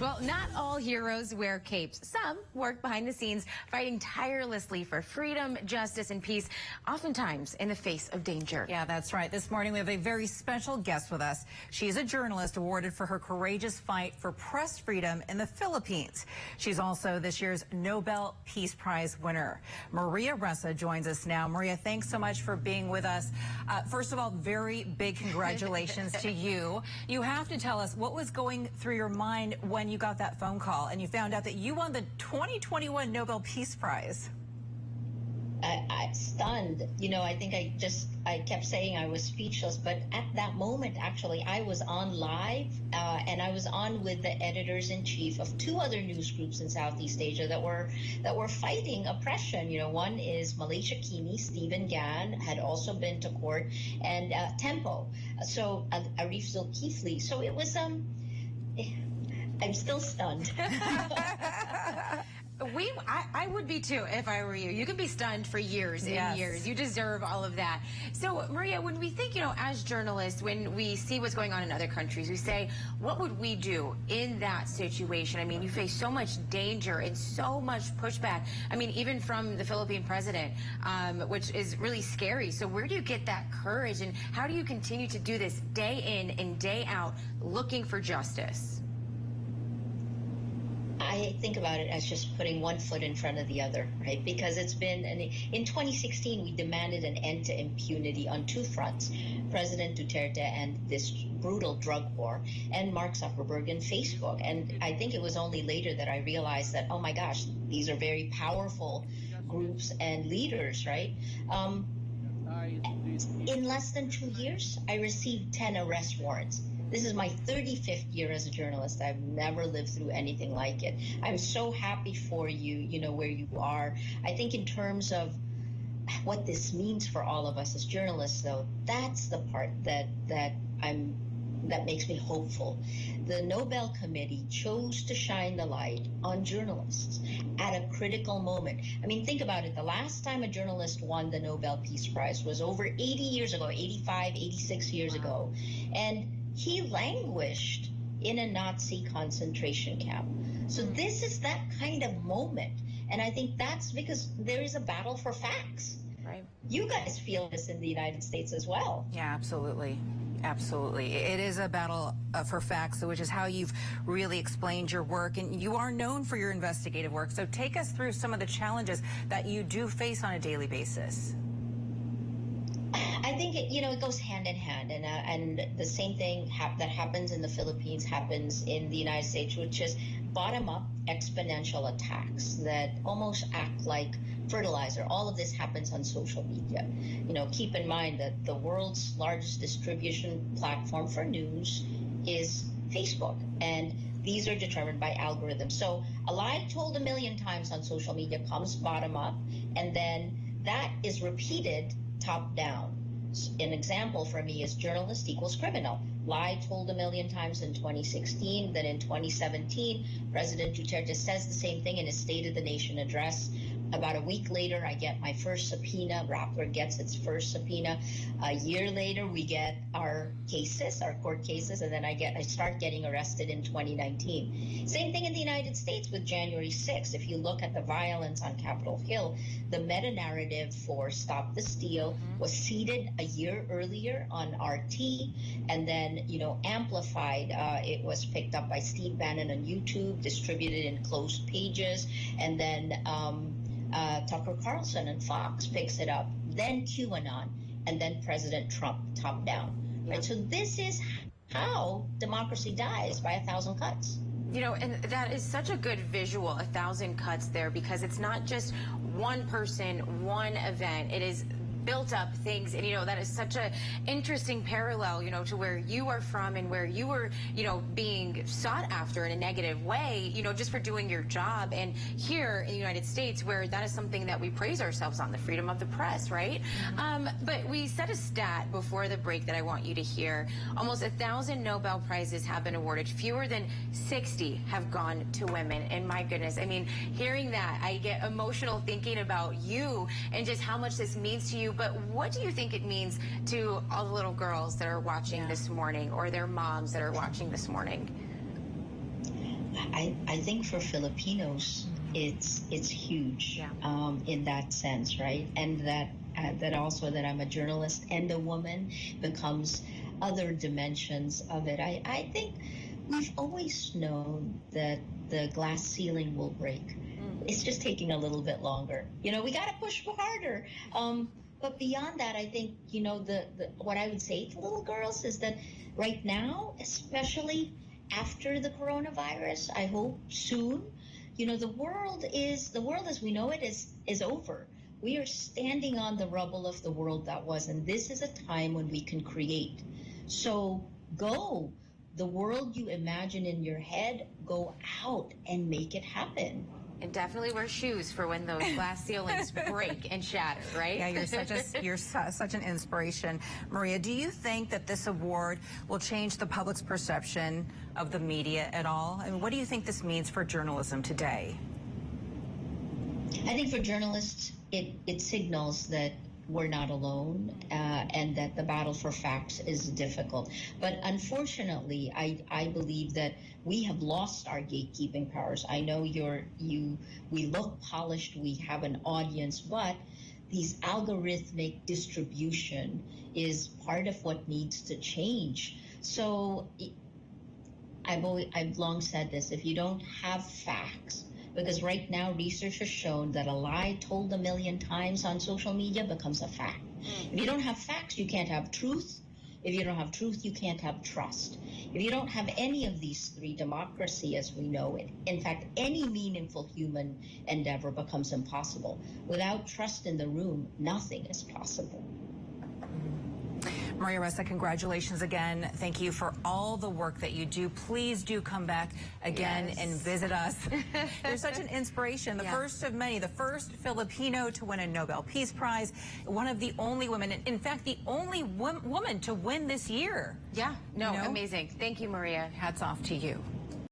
Well, not all heroes wear capes. Some work behind the scenes, fighting tirelessly for freedom, justice, and peace, oftentimes in the face of danger. Yeah, that's right. This morning we have a very special guest with us. She's a journalist awarded for her courageous fight for press freedom in the Philippines. She's also this year's Nobel Peace Prize winner. Maria Ressa joins us now. Maria, thanks so much for being with us. First of all, very big congratulations to you. You have to tell us what was going through your mind when you got that phone call and you found out that you won the 2021 Nobel Peace Prize. I stunned. You know, I think I kept saying I was speechless, but at that moment, actually, I was on live and I was on with the editors-in-chief of two other news groups in Southeast Asia that were fighting oppression. You know, one is Malaysia Kini, Stephen Gan, had also been to court, and Tempo, so Arif Zulkifli. So it was, I'm still stunned. I would be too if I were you. You could be stunned for years and years. You deserve all of that. So, Maria, when we think, you know, as journalists, when we see what's going on in other countries, we say, what would we do in that situation? I mean, you face so much danger and so much pushback. I mean, even from the Philippine president, which is really scary. So where do you get that courage, and how do you continue to do this day in and day out, looking for justice? I think about it as just putting one foot in front of the other, right? Because it's been, in 2016, we demanded an end to impunity on two fronts, President Duterte and this brutal drug war, and Mark Zuckerberg and Facebook. And I think it was only later that I realized that, oh my gosh, these are very powerful groups and leaders, right? In less than 2 years, I received 10 arrest warrants. This is my 35th year as a journalist. I've never lived through anything like it. I'm so happy for you, you know, where you are. I think in terms of what this means for all of us as journalists, though, that's the part that makes me hopeful. The Nobel Committee chose to shine the light on journalists at a critical moment. I mean, think about it. The last time a journalist won the Nobel Peace Prize was over 80 years ago, 85, 86 years ago. And he languished in a Nazi concentration camp. So this is that kind of moment. And I think that's because there is a battle for facts. Right. You guys feel this in the United States as well. Yeah, absolutely. Absolutely. It is a battle for facts, which is how you've really explained your work. And you are known for your investigative work. So take us through some of the challenges that you do face on a daily basis. I think it goes hand in hand, and the same thing that happens in the Philippines happens in the United States, which is bottom-up exponential attacks that almost act like fertilizer. All of this happens on social media. You know, keep in mind that the world's largest distribution platform for news is Facebook, and these are determined by algorithms. So a lie told a million times on social media comes bottom up, and then that is repeated top down. An example for me is journalist equals criminal. Lie told a million times in 2016. Then in 2017, President Duterte says the same thing in his State of the Nation address. About a week later, I get my first subpoena. Rappler gets its first subpoena. A year later, we get our cases, our court cases, and then I start getting arrested in 2019. Same thing in the United States with January 6th. If you look at the violence on Capitol Hill, the meta-narrative for Stop the Steal was seeded a year earlier on RT, and then, you know, amplified. It was picked up by Steve Bannon on YouTube, distributed in closed pages, and then Tucker Carlson and Fox picks it up, then QAnon, and then President Trump top down. Right? So this is how democracy dies, by 1,000 cuts. You know, and that is such a good visual, 1,000 cuts there, because it's not just one person, one event. It is built up things, and you know, that is such a interesting parallel, you know, to where you are from and where you were, you know, being sought after in a negative way, you know, just for doing your job. And here in the United States, where that is something that we praise ourselves on, the freedom of the press, right? But we set a stat before the break that I want you to hear. Almost 1,000 Nobel Prizes have been awarded. Fewer than 60 have gone to women. And my goodness, I mean, hearing that, I get emotional thinking about you and just how much this means to you. But what do you think it means to all the little girls that are watching this morning, or their moms that are watching this morning? I think for Filipinos, it's huge in that sense, right? And that also that I'm a journalist and a woman becomes other dimensions of it. I think we've always known that the glass ceiling will break. It's just taking a little bit longer. We got to push harder. But beyond that, I think, what I would say to little girls is that right now, especially after the coronavirus, I hope soon, the world as we know it is over. We are standing on the rubble of the world that was, and this is a time when we can create. So go. The world you imagine in your head, go out and make it happen. And definitely wear shoes for when those glass ceilings break and shatter, right? Yeah, you're such an inspiration. Maria, do you think that this award will change the public's perception of the media at all? I mean, what do you think this means for journalism today? I think for journalists, it signals that we're not alone, and that the battle for facts is difficult. But unfortunately, I believe that we have lost our gatekeeping powers. I know we look polished, we have an audience, but these algorithmic distribution is part of what needs to change. So I've long said this: if you don't have facts, because right now research has shown that a lie told 1,000,000 times on social media becomes a fact. If you don't have facts, you can't have truth. If you don't have truth, you can't have trust. If you don't have any of these three, democracy as we know it, in fact, any meaningful human endeavor becomes impossible. Without trust in the room, nothing is possible. Maria Ressa, congratulations again. Thank you for all the work that you do. Please do come back again and visit us. You're such an inspiration. The first of many, the first Filipino to win a Nobel Peace Prize, one of the only women, in fact, the only woman to win this year. Yeah, amazing. Thank you, Maria. Hats off to you.